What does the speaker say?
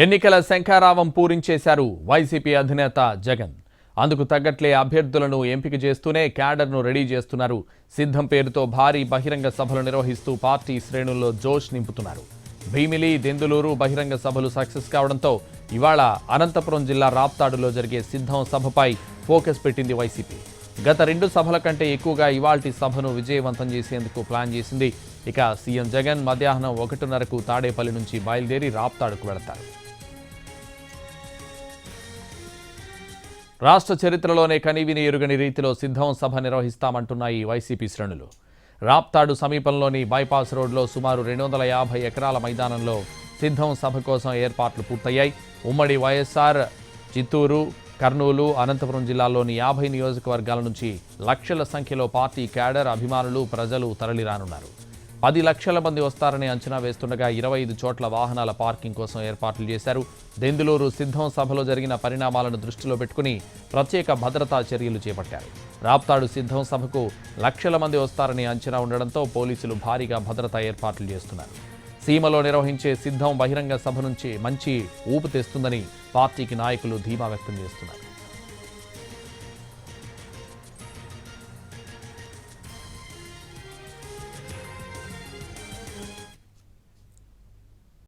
ఎన్నికల శంఖారావం పూరించేశారు వైసీపీ అధినేత జగన్. అందుకు తగ్గట్లే అభ్యర్థులను ఎంపిక చేస్తూనే క్యాడర్ను రెడీ చేస్తున్నారు. సిద్ధం పేరుతో భారీ బహిరంగ సభలు నిర్వహిస్తూ పార్టీ శ్రేణుల్లో జోష్ నింపుతున్నారు. భీమిలి, దెందులూరు బహిరంగ సభలు సక్సెస్ కావడంతో ఇవాళ అనంతపురం జిల్లా రాప్తాడులో జరిగే సిద్ధం సభపై ఫోకస్ పెట్టింది వైసీపీ. గత 2 సభల కంటే ఎక్కువగా ఇవాల్టి సభను విజయవంతం చేసేందుకు ప్లాన్ చేసింది. ఇక సీఎం జగన్ మధ్యాహ్నం 1:30కు తాడేపల్లి నుంచి బయలుదేరి రాప్తాడుకు వెళతారు. రాష్ట్ర చరిత్రలోనే కనీవిని ఎరుగని రీతిలో సిద్ధం సభ నిర్వహిస్తామంటున్నాయి వైసీపీ శ్రేణులు. రాప్తాడు సమీపంలోని బైపాస్ రోడ్లో సుమారు 250 ఎకరాల మైదానంలో సిద్ధం సభ కోసం ఏర్పాట్లు పూర్తయ్యాయి. ఉమ్మడి వైఎస్ఆర్, చిత్తూరు, కర్నూలు, అనంతపురం జిల్లాల్లోని 50 నియోజకవర్గాల నుంచి లక్షల సంఖ్యలో పార్టీ క్యాడర్, అభిమానులు, ప్రజలు తరలిరానున్నారు. 10 లక్షల మంది వస్తారని అంచనా వేస్తుండగా 25 చోట్ల వాహనాల పార్కింగ్ కోసం ఏర్పాట్లు చేశారు. దెందులూరు సిద్ధం సభలో జరిగిన పరిణామాలను దృష్టిలో పెట్టుకుని ప్రత్యేక భద్రతా చర్యలు చేపట్టారు. రాప్తాడు సిద్ధం సభకు లక్షల మంది వస్తారని అంచనా ఉండడంతో పోలీసులు భారీగా భద్రతా ఏర్పాట్లు చేస్తున్నారు. సీమలో నిర్వహించే సిద్ధం బహిరంగ సభ నుంచి మంచి ఊపు తెస్తుందని పార్టీకి నాయకులు ధీమా వ్యక్తం చేస్తున్నారు.